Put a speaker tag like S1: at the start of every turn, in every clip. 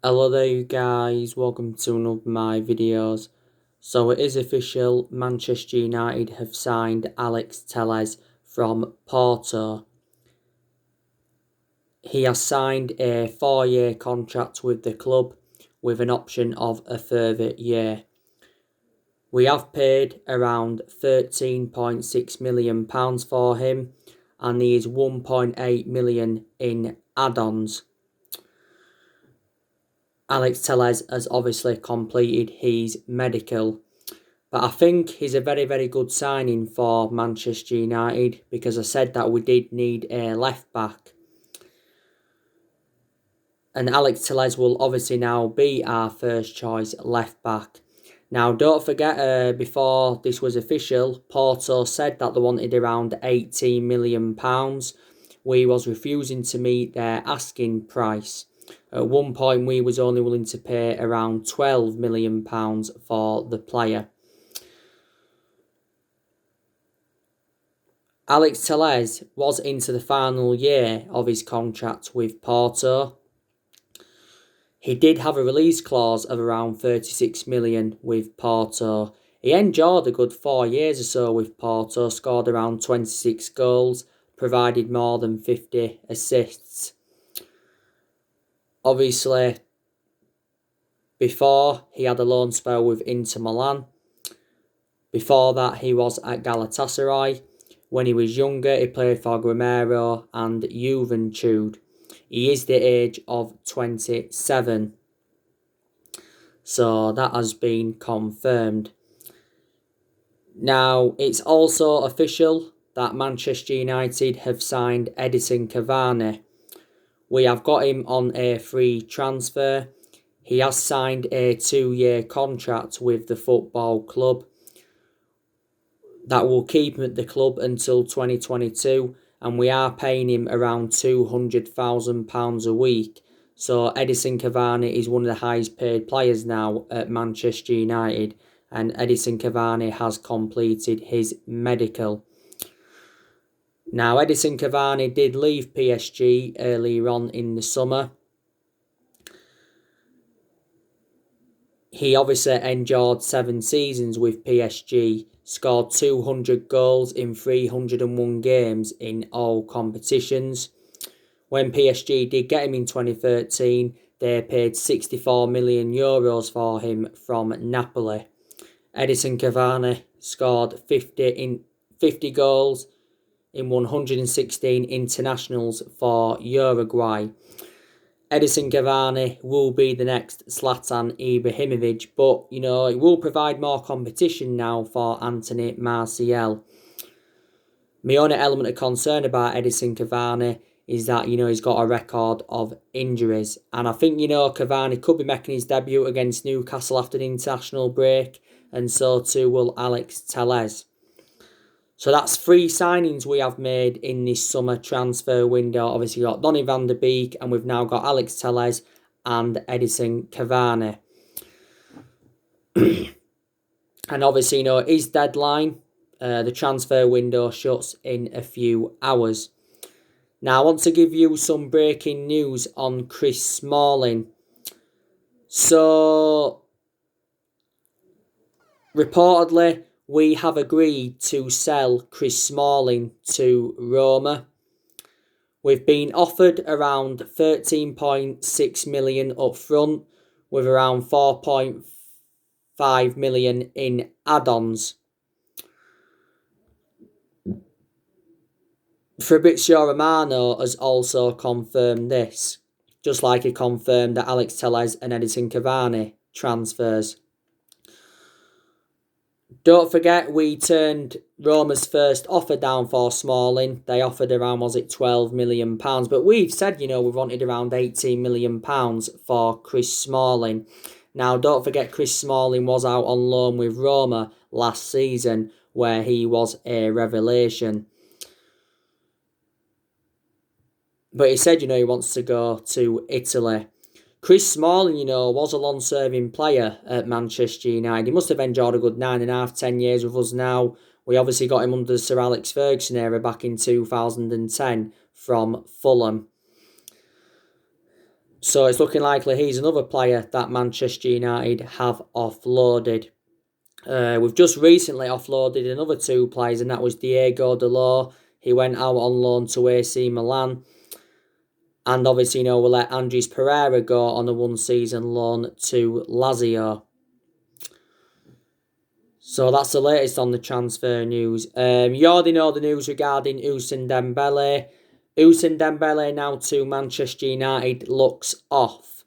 S1: Hello there you guys, welcome to one of my videos. So it is official, Manchester United have signed Alex Telles from Porto. He has signed a 4-year contract with the club with an option of a further year. We have paid around £13.6 million for him, and he is £1.8 million in add-ons. Alex Telles has obviously completed his medical, but I think he's a very, very good signing for Manchester United because I said that we did need a left back. And Alex Telles will obviously now be our first choice left back. Now, don't forget, before this was official, Porto said that they wanted around £18 million. We was refusing to meet their asking price. At one point, we was only willing to pay around £12 million for the player. Alex Telles was into the final year of his contract with Porto. He did have a release clause of around 36 million with Porto. He endured a good 4 years or so with Porto, scored around 26 goals, provided more than 50 assists. Obviously, before he had a loan spell with Inter Milan. Before that, he was at Galatasaray. When he was younger, he played for Grêmio and Juventude. He is the age of 27. So that has been confirmed. Now, it's also official that Manchester United have signed Edinson Cavani. We have got him on a free transfer. He has signed a 2-year contract with the football club that will keep him at the club until 2022, and we are paying him around £200,000 a week. So Edinson Cavani is one of the highest paid players now at Manchester United, and Edinson Cavani has completed his medical. Now, Edinson Cavani did leave PSG earlier on in the summer. He obviously endured 7 seasons with PSG, scored 200 goals in 301 games in all competitions. When PSG did get him in 2013, they paid €64 million for him from Napoli. Edinson Cavani scored 50 goals in 116 internationals for Uruguay. Edinson Cavani will be the next Zlatan Ibrahimovic, but, it will provide more competition now for Anthony Martial. My only element of concern about Edinson Cavani is that, he's got a record of injuries. And I think, Cavani could be making his debut against Newcastle after the international break, and so too will Alex Telles. So that's 3 signings we have made in this summer transfer window. Obviously, we've got Donny van der Beek, and we've now got Alex Telles and Edinson Cavani. And obviously, his deadline, the transfer window shuts in a few hours. Now, I want to give you some breaking news on Chris Smalling. So, reportedly, we have agreed to sell Chris Smalling to Roma. We've been offered around 13.6 million up front, with around 4.5 million in add-ons. Fabrizio Romano has also confirmed this, just like he confirmed that Alex Telles and Edinson Cavani transfers. Don't forget, we turned Roma's first offer down for Smalling. They offered around, £12 million? But we've said, we wanted around £18 million for Chris Smalling. Now, don't forget, Chris Smalling was out on loan with Roma last season, where he was a revelation. But he said, he wants to go to Italy. Chris Smalling, was a long-serving player at Manchester United. He must have enjoyed a good 9.5, 10 years with us now. We obviously got him under the Sir Alex Ferguson era back in 2010 from Fulham. So it's looking likely he's another player that Manchester United have offloaded. We've just recently offloaded another 2 players, and that was Diego Dalot. He went out on loan to AC Milan. And obviously, we'll let Andres Pereira go on a 1-season loan to Lazio. So that's the latest on the transfer news. You already know the news regarding Ousmane Dembele. Ousmane Dembele now to Manchester United looks off,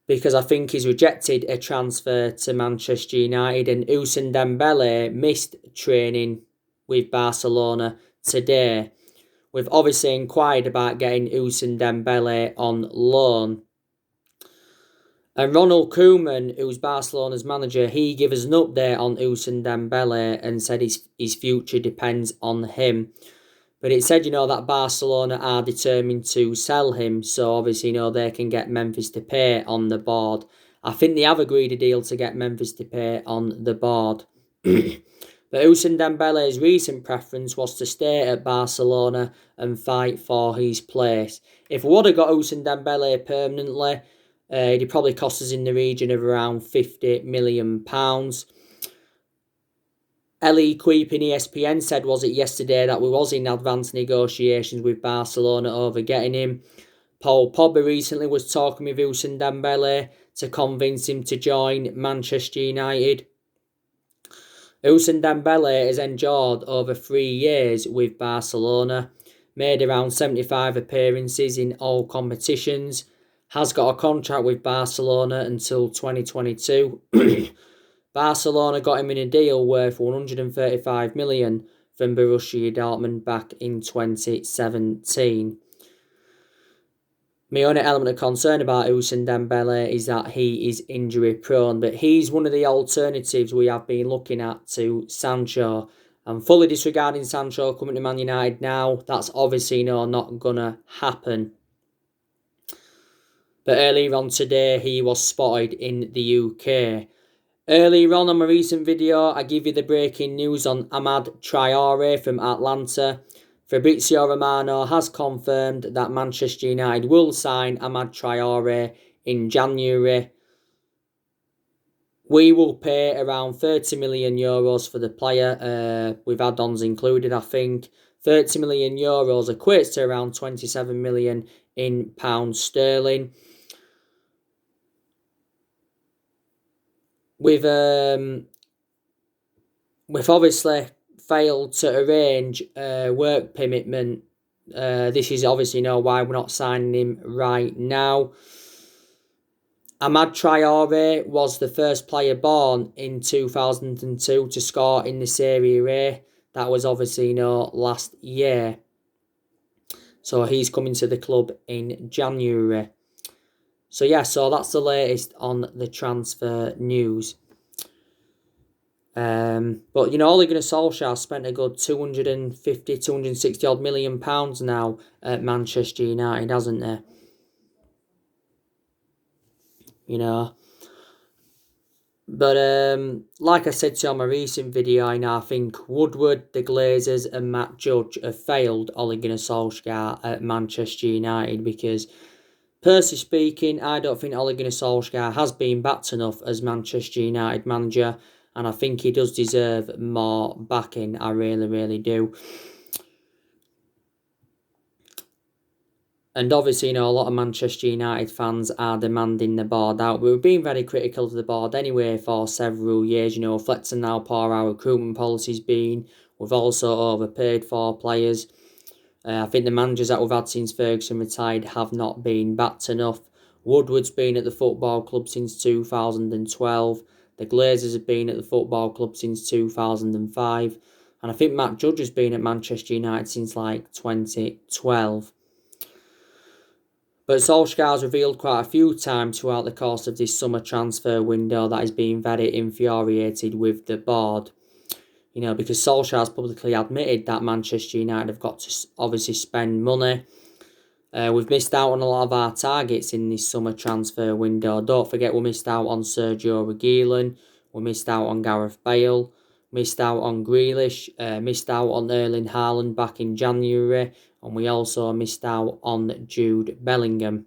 S1: because I think he's rejected a transfer to Manchester United, and Ousmane Dembele missed training with Barcelona today. We've obviously inquired about getting Ousmane Dembele on loan. And Ronald Koeman, who's Barcelona's manager, he gave us an update on Ousmane Dembele and said his future depends on him. But it said, that Barcelona are determined to sell him, so obviously, they can get Memphis Depay on the board. I think they have agreed a deal to get Memphis Depay on the board. But Ousmane Dembele's recent preference was to stay at Barcelona and fight for his place. If we would have got Ousmane Dembele permanently, it'd probably cost us in the region of around £50 million. Ellie Queep in ESPN said, was it yesterday, that we was in advanced negotiations with Barcelona over getting him. Paul Pogba recently was talking with Ousmane Dembele to convince him to join Manchester United. Ousmane Dembele has endured over 3 years with Barcelona, made around 75 appearances in all competitions, has got a contract with Barcelona until 2022. Barcelona got him in a deal worth 135 million from Borussia Dortmund back in 2017. My only element of concern about Ousmane Dembele is that he is injury prone, but he's one of the alternatives we have been looking at to Sancho. I'm fully disregarding Sancho coming to Man United now. That's obviously not going to happen. But earlier on today, he was spotted in the UK. Earlier on my recent video, I give you the breaking news on Amad Traore from Atlanta. Fabrizio Romano has confirmed that Manchester United will sign Amad Traore in January. We will pay around €30 million for the player, with add-ons included, I think. €30 million equates to around 27 million in pounds sterling. We've obviously failed to arrange work permit. This is obviously why we're not signing him right now. Amad Traore was the first player born in 2002 to score in the Serie A. That was obviously last year. So he's coming to the club in January. So that's the latest on the transfer news. But Ole Gunnar Solskjaer spent a good 260 odd million pounds now at Manchester United, hasn't he? But like I said to you on my recent video, I think Woodward, the Glazers and Matt Judge have failed Ole Gunnar Solskjaer at Manchester United, because personally speaking, I don't think Ole Gunnar Solskjaer has been backed enough as Manchester United manager, and I think he does deserve more backing. I really, really do. And obviously, a lot of Manchester United fans are demanding the board out. We've been very critical of the board anyway for several years, reflecting how poor our recruitment policy's been. We've also overpaid for players. I think the managers that we've had since Ferguson retired have not been backed enough. Woodward's been at the football club since 2012. The Glazers have been at the football club since 2005. And I think Matt Judge has been at Manchester United since 2012. But Solskjaer's revealed quite a few times throughout the course of this summer transfer window that he's been very infuriated with the board. Because Solskjaer's publicly admitted that Manchester United have got to obviously spend money. We've missed out on a lot of our targets in this summer transfer window. Don't forget, we missed out on Sergio Reguilon. We missed out on Gareth Bale. Missed out on Grealish. Missed out on Erling Haaland back in January. And we also missed out on Jude Bellingham.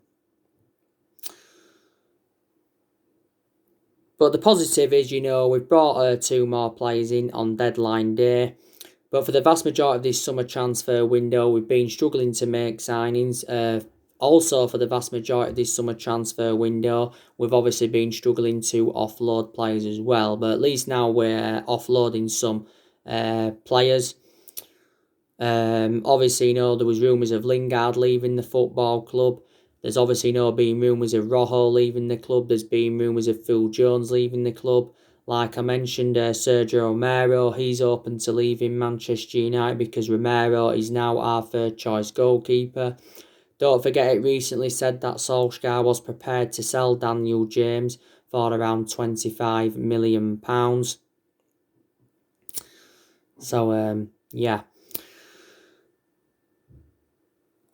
S1: But the positive is, we've brought 2 more players in on deadline day. But for the vast majority of this summer transfer window, we've been struggling to make signings. Also, for the vast majority of this summer transfer window, we've obviously been struggling to offload players as well. But at least now we're offloading some players. Obviously, there was rumours of Lingard leaving the football club. There's obviously been rumours of Rojo leaving the club. There's been rumours of Phil Jones leaving the club. Like I mentioned, Sergio Romero, he's open to leaving Manchester United because Romero is now our third choice goalkeeper. Don't forget, it recently said that Solskjaer was prepared to sell Daniel James for around £25 million. So, yeah.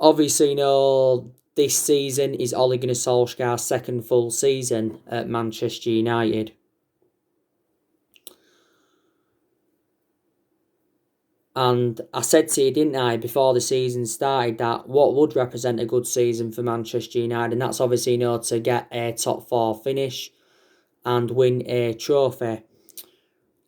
S1: Obviously, this season is Ole Gunnar Solskjaer's second full season at Manchester United. And I said to you, didn't I, before the season started, that what would represent a good season for Manchester United, and that's obviously, to get a top 4 finish and win a trophy.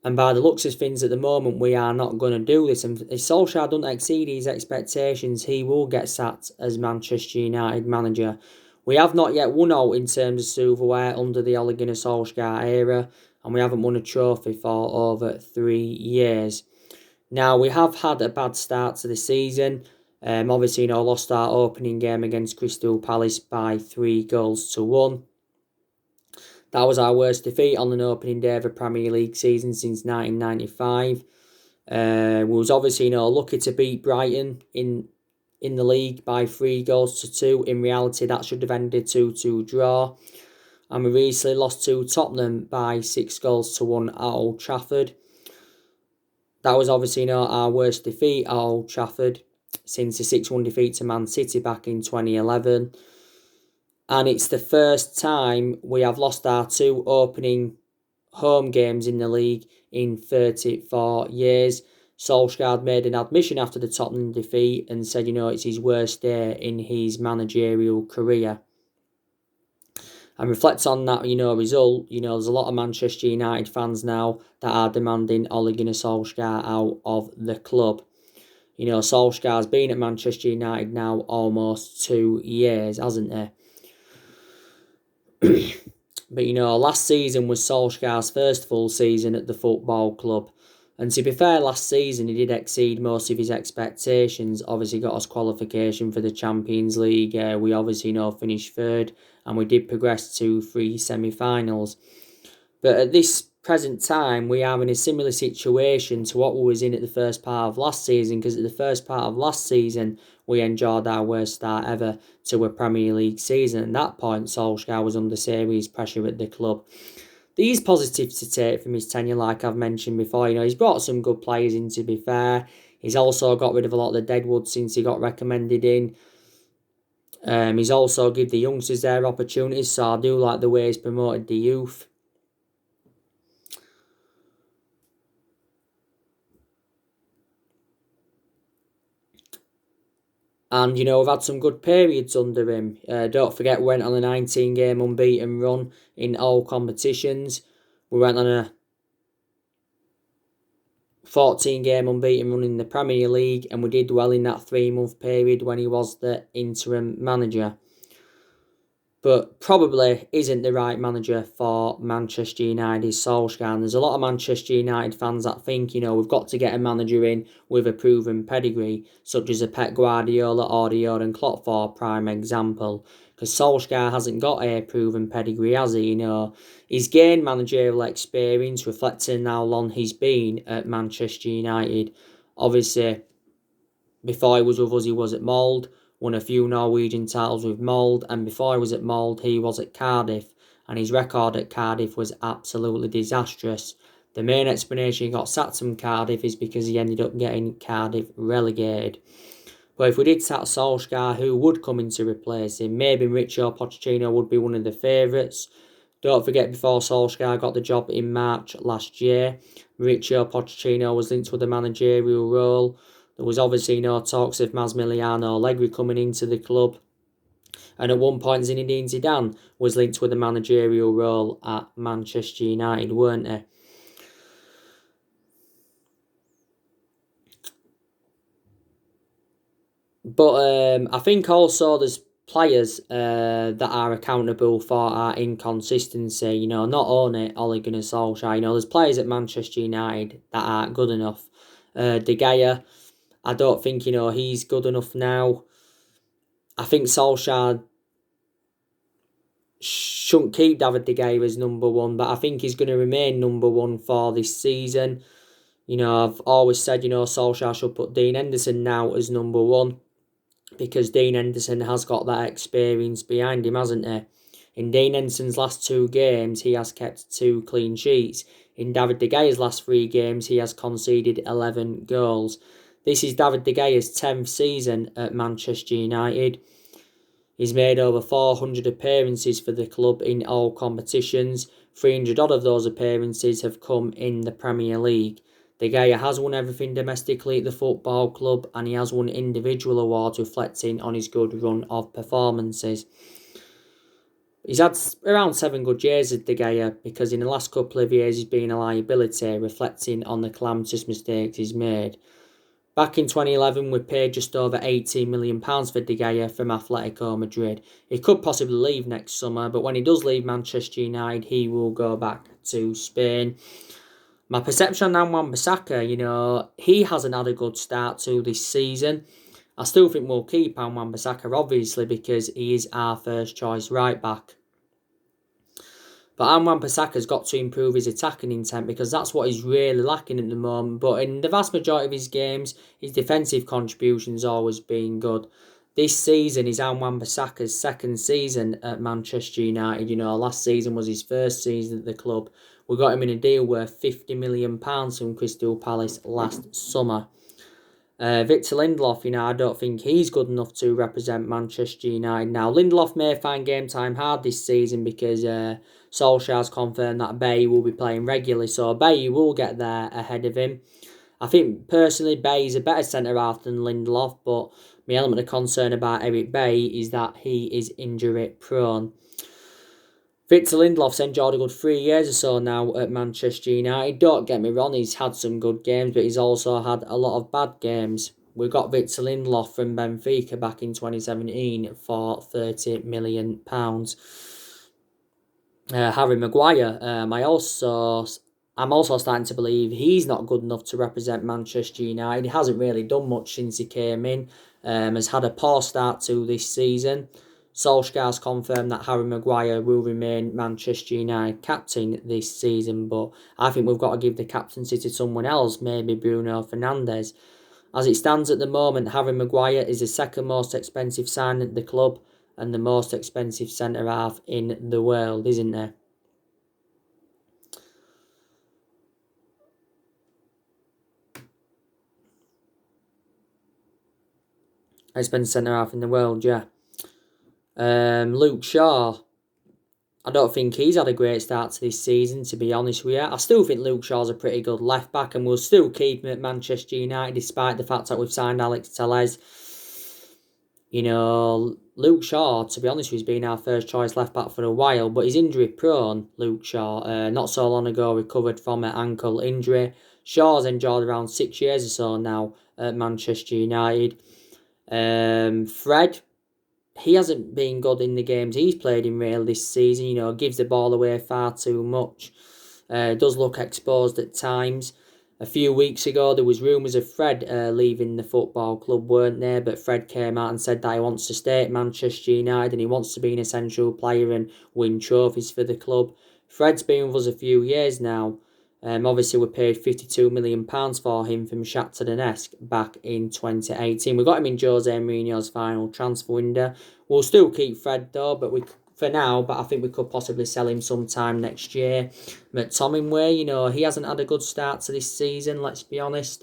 S1: And by the looks of things at the moment, we are not going to do this. And if Solskjaer doesn't exceed his expectations, he will get sacked as Manchester United manager. We have not yet won out in terms of silverware under the Ole Gunnar Solskjaer era, and we haven't won a trophy for over 3 years. Now, we have had a bad start to the season. Obviously, lost our opening game against Crystal Palace by 3-1. That was our worst defeat on an opening day of a Premier League season since 1995. We was obviously, lucky to beat Brighton in the league by 3-2. In reality, that should have ended 2-2 draw. And we recently lost to Tottenham by 6-1 at Old Trafford. That was obviously, our worst defeat at Old Trafford since the 6-1 defeat to Man City back in 2011. And it's the first time we have lost our 2 opening home games in the league in 34 years. Solskjaer made an admission after the Tottenham defeat and said, it's his worst day in his managerial career. And reflects on that, result, there's a lot of Manchester United fans now that are demanding Ole Gunnar Solskjaer out of the club. Solskjaer's been at Manchester United now almost 2 years, hasn't he? But, last season was Solskjaer's first full season at the football club. And to be fair, last season he did exceed most of his expectations. Obviously got us qualification for the Champions League. We obviously finished 3rd. And we did progress to 3 semi-finals. But at this present time, we are in a similar situation to what we was in at the first part of last season. Because at the first part of last season, we enjoyed our worst start ever to a Premier League season. At that point, Solskjaer was under serious pressure at the club. These positives to take from his tenure, like I've mentioned before, he's brought some good players in, to be fair. He's also got rid of a lot of the deadwood since he got recommended in. He's also give the youngsters their opportunities, so I do like the way he's promoted the youth. And, we've had some good periods under him. Don't forget, we went on a 19-game unbeaten run in all competitions. We went on a 14-game unbeaten run in the Premier League, and we did well in that 3-month period when he was the interim manager. But probably isn't the right manager for Manchester United, Solskjaer. And there's a lot of Manchester United fans that think, we've got to get a manager in with a proven pedigree, such as a Pep Guardiola or the Jurgen Klopp for prime example. Because Solskjaer hasn't got a proven pedigree, has he? He's gained managerial experience, reflecting how long he's been at Manchester United. Obviously, before he was with us, he was at Mould. Won a few Norwegian titles with Mould, and before he was at Mould, he was at Cardiff, and his record at Cardiff was absolutely disastrous. The main explanation he got sacked from Cardiff is because he ended up getting Cardiff relegated. But if we did sack Solskjaer, who would come in to replace him? Maybe Mauricio Pochettino would be one of the favourites. Don't forget, before Solskjaer got the job in March last year, Mauricio Pochettino was linked with the managerial role. There was obviously no talks of Massimiliano Allegri coming into the club. And at one point, Zinedine Zidane was linked with a managerial role at Manchester United, weren't he? But I think also there's players that are accountable for our inconsistency. You know, not only Ole Gunnar Solskjaer. You know, there's players at Manchester United that aren't good enough. De Gea, I don't think, you know, he's good enough now. I think Solskjaer shouldn't keep David De Gea as number one, but I think he's going to remain number one for this season. You know, I've always said, you know, Solskjaer should put Dean Henderson now as number one, because Dean Henderson has got that experience behind him, hasn't he? In Dean Henderson's last 2 games, he has kept 2 clean sheets. In David De Gea's last 3 games, he has conceded 11 goals. This is David De Gea's 10th season at Manchester United. He's made over 400 appearances for the club in all competitions. 300 odd of those appearances have come in the Premier League. De Gea has won everything domestically at the football club, and he has won individual awards reflecting on his good run of performances. He's had around 7 good years at De Gea, because in the last couple of years he's been a liability, reflecting on the calamitous mistakes he's made. Back in 2011, we paid just over £18 million for De Gea from Atletico Madrid. He could possibly leave next summer, but when he does leave Manchester United, he will go back to Spain. My perception on Wan-Bissaka, you know, he hasn't had a good start to this season. I still think we'll keep Wan-Bissaka, obviously, because he is our first choice right back. But Wan-Bissaka's got to improve his attacking intent, because that's what he's really lacking at the moment. But in the vast majority of his games, his defensive contribution's always been good. This season is Wan-Bissaka's 2nd season at Manchester United. You know, last season was his 1st season at the club. We got him in a deal worth £50 million from Crystal Palace last summer. Victor Lindelof, you know, I don't think he's good enough to represent Manchester United now. Lindelof may find game time hard this season, because Solskjaer's confirmed that Bailly will be playing regularly, so Bailly will get there ahead of him. I think, personally, Bailly's a better centre-half than Lindelof, but my element of concern about Eric Bailly is that he is injury-prone. Victor Lindelof's enjoyed a good 3 years or so now at Manchester United. Don't get me wrong, he's had some good games, but he's also had a lot of bad games. We got Victor Lindelof from Benfica back in 2017 for £30 million. Harry Maguire, I'm also starting to believe he's not good enough to represent Manchester United. He hasn't really done much since he came in. Has had a poor start to this season. Solskjaer's confirmed that Harry Maguire will remain Manchester United captain this season, but I think we've got to give the captaincy to someone else, maybe Bruno Fernandes. As it stands at the moment, Harry Maguire is the 2nd most expensive signing at the club and the most expensive centre-half in the world, isn't he? Expensive centre-half in the world, yeah. Luke Shaw, I don't think he's had a great start to this season, to be honest with you. I still think Luke Shaw's a pretty good left-back, and we'll still keep him at Manchester United, despite the fact that we've signed Alex Telles. You know, Luke Shaw, to be honest with you, has been our first choice left-back for a while, but he's injury-prone, Luke Shaw. Not so long ago, recovered from an ankle injury. Shaw's enjoyed around 6 years or so now at Manchester United. Fred, he hasn't been good in the games he's played in really this season. You know, gives the ball away far too much. Does look exposed at times. A few weeks ago, there was rumours of Fred leaving the football club, weren't there? But Fred came out and said that he wants to stay at Manchester United and he wants to be an essential player and win trophies for the club. Fred's been with us a few years now. Obviously, we paid £52 million for him from Shakhtar Donetsk back in 2018. We got him in Jose Mourinho's final transfer window. We'll still keep Fred though, but I think we could possibly sell him sometime next year. McTominay, you know, he hasn't had a good start to this season, let's be honest.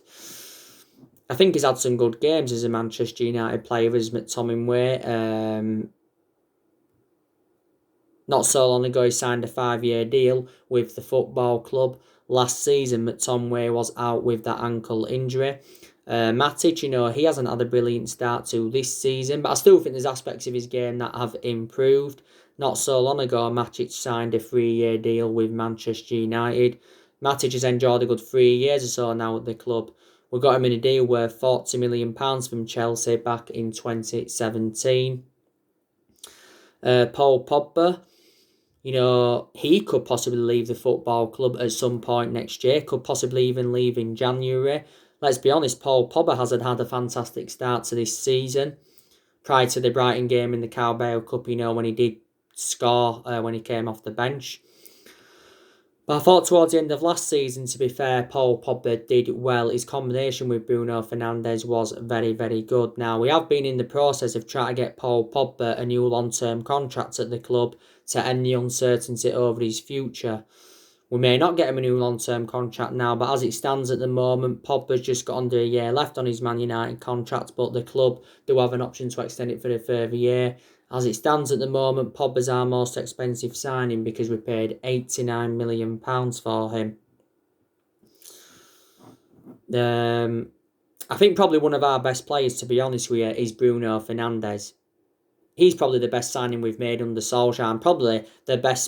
S1: I think he's had some good games as a Manchester United player, as McTominay. Not so long ago, he signed a 5-year deal with the football club. Last season, McTominay was out with that ankle injury. Matic, he hasn't had a brilliant start to this season, but I still think there's aspects of his game that have improved. Not so long ago, Matic signed a 3-year deal with Manchester United. Matic has enjoyed a good 3 years or so now at the club. We got him in a deal worth £40 million from Chelsea back in 2017. Paul Pogba, he could possibly leave the football club at some point next year, could possibly even leave in January. Let's be honest, Paul Pogba hasn't had a fantastic start to this season. Prior to the Brighton game in the Carabao Cup, when he did score when he came off the bench. But I thought towards the end of last season, to be fair, Paul Pogba did well. His combination with Bruno Fernandes was very, very good. Now, we have been in the process of trying to get Paul Pogba a new long-term contract at the club to end the uncertainty over his future. We may not get him a new long-term contract now, but as it stands at the moment, Pogba's just got under a year left on his Man United contract, but the club do have an option to extend it for a further year. As it stands at the moment, Pogba's our most expensive signing because we paid £89 million for him. I think probably one of our best players, to be honest with you, is Bruno Fernandes. He's probably the best signing we've made under Solskjaer, and probably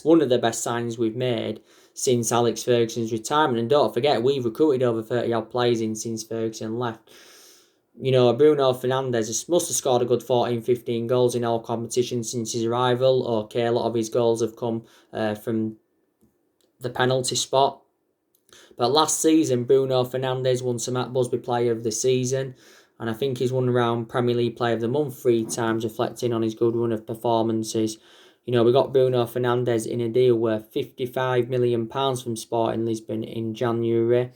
S1: one of the best signings we've made since Alex Ferguson's retirement. And don't forget, we've recruited over 30-odd players since Ferguson left. Bruno Fernandes must have scored a good 14-15 goals in all competitions since his arrival. Okay, a lot of his goals have come from the penalty spot. But last season, Bruno Fernandes won some Matt Busby Player of the Season. And I think he's won around Premier League Player of the Month 3 times, reflecting on his good run of performances. We got Bruno Fernandes in a deal worth £55 million from Sporting Lisbon in January.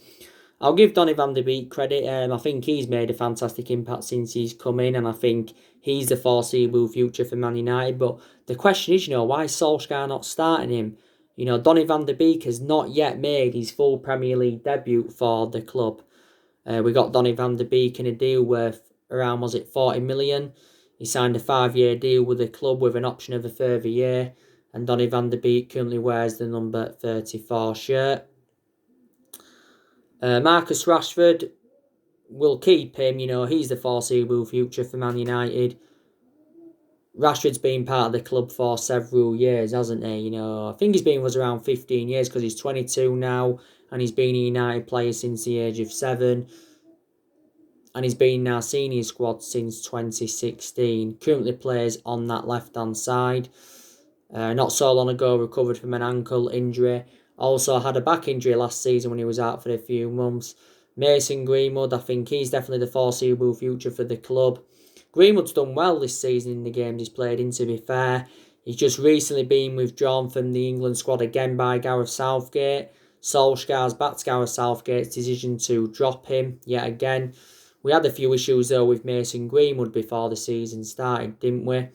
S1: I'll give Donny van de Beek credit. I think he's made a fantastic impact since he's come in, and I think he's the foreseeable future for Man United. But the question is, why is Solskjaer not starting him? Donny van de Beek has not yet made his full Premier League debut for the club. We got Donny van de Beek in a deal worth around, was it 40 million? He signed a 5-year deal with the club with an option of a further year. And Donny van de Beek currently wears the number 34 shirt. Marcus Rashford, will keep him. He's the foreseeable future for Man United. Rashford's been part of the club for several years, hasn't he? I think he's been with us around 15 years because he's 22 now. And he's been a United player since the age of 7. And he's been in our senior squad since 2016. Currently plays on that left-hand side. Not so long ago, recovered from an ankle injury. Also had a back injury last season when he was out for a few months. Mason Greenwood, I think he's definitely the foreseeable future for the club. Greenwood's done well this season in the games he's played in, to be fair. He's just recently been withdrawn from the England squad again by Gareth Southgate. Solskjaer's backed Gareth Southgate's decision to drop him yet again. We had a few issues though with Mason Greenwood before the season started, didn't we?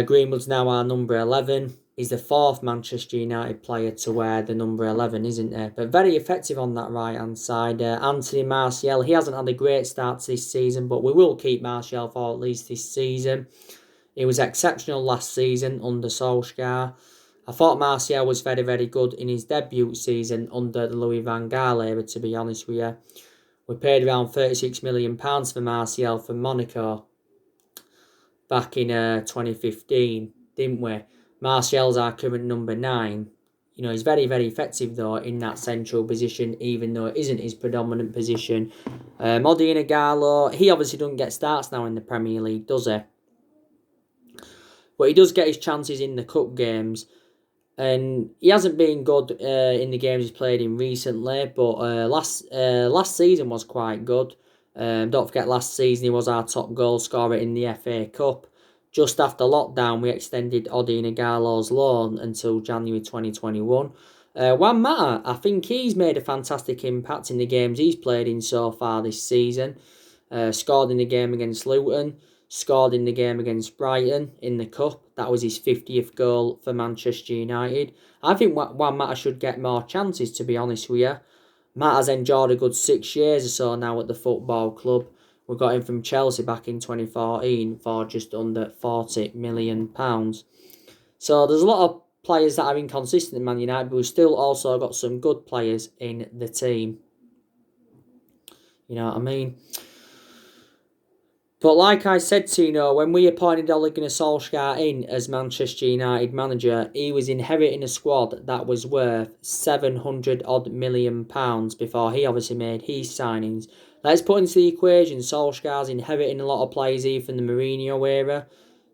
S1: Greenwood's now our number 11. He's the 4th Manchester United player to wear the number 11, isn't he? But very effective on that right-hand side. Anthony Martial, he hasn't had a great start to this season, but we will keep Martial for at least this season. He was exceptional last season under Solskjaer. I thought Martial was very, very good in his debut season under the Louis van Gaal era, to be honest with you. We paid around £36 million for Martial from Monaco back in 2015, didn't we? Martial's our current number 9. He's very, very effective, though, in that central position, even though it isn't his predominant position. Odion Ighalo, he obviously doesn't get starts now in the Premier League, does he? But he does get his chances in the cup games. And he hasn't been good in the games he's played in recently, but last season was quite good. Don't forget, last season he was our top goal scorer in the FA Cup. Just after lockdown, we extended Odion Ighalo's loan until January 2021. Juan Mata, I think he's made a fantastic impact in the games he's played in so far this season. Scored in the game against Luton. Scored in the game against Brighton in the Cup. That was his 50th goal for Manchester United. I think Juan Mata should get more chances, to be honest with you. Mata's enjoyed a good 6 years or so now at the football club. We got him from Chelsea back in 2014 for just under £40 million. So there's a lot of players that are inconsistent in Man United, but we've still also got some good players in the team. You know what I mean? But like I said to you, when we appointed Ole Gunnar Solskjaer in as Manchester United manager, he was inheriting a squad that was worth £700 million before he obviously made his signings. Let's put into the equation, Solskjaer's inheriting a lot of players even from the Mourinho era,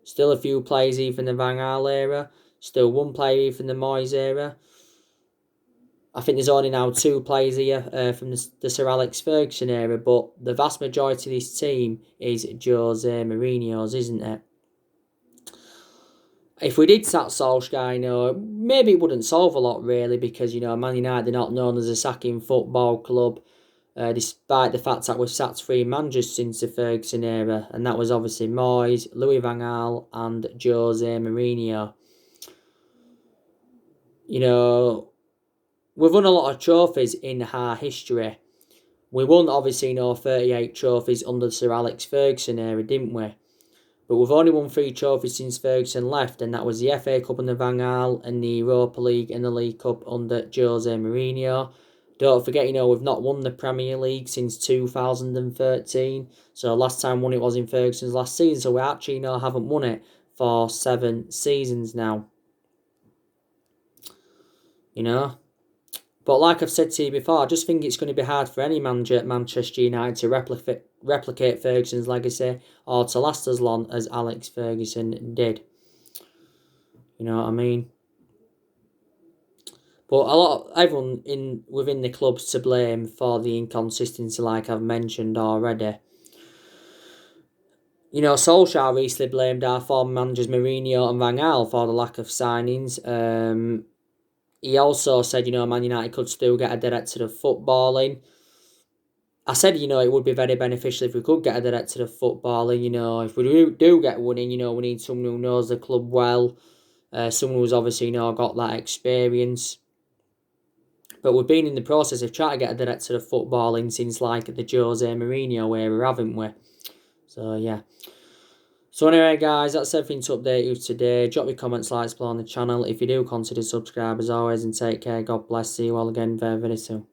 S1: still a few players even from the Van Gaal era, still one player even from the Moyes era. I think there's only now 2 players here from the Sir Alex Ferguson era, but the vast majority of this team is Jose Mourinho's, isn't it? If we did sack Solskjaer, maybe it wouldn't solve a lot really, because, Man United, they're not known as a sacking football club, despite the fact that we've sacked 3 managers since the Ferguson era, and that was obviously Moyes, Louis van Gaal and Jose Mourinho. We've won a lot of trophies in our history. We won, obviously, 38 trophies under the Sir Alex Ferguson era, didn't we? But we've only won 3 trophies since Ferguson left, and that was the FA Cup under Van Gaal and the Europa League and the League Cup under Jose Mourinho. Don't forget, we've not won the Premier League since 2013. So last time won it was in Ferguson's last season. So we actually, haven't won it for 7 seasons now. But like I've said to you before, I just think it's going to be hard for any manager at Manchester United to replicate Ferguson's legacy or to last as long as Alex Ferguson did. You know what I mean? But everyone within the club's to blame for the inconsistency, like I've mentioned already. Solskjaer recently blamed our former managers Mourinho and Van Gaal for the lack of signings. He also said, Man United could still get a director of footballing. I said, it would be very beneficial if we could get a director of footballing. If we do get one in, we need someone who knows the club well. Someone who's obviously, got that experience. But we've been in the process of trying to get a director of footballing since, like, the Jose Mourinho era, haven't we? So, yeah. So anyway, guys, that's everything to update you today. Drop your comments, likes below on the channel. If you do, consider subscribe as always, and take care. God bless. See you all again very, very soon.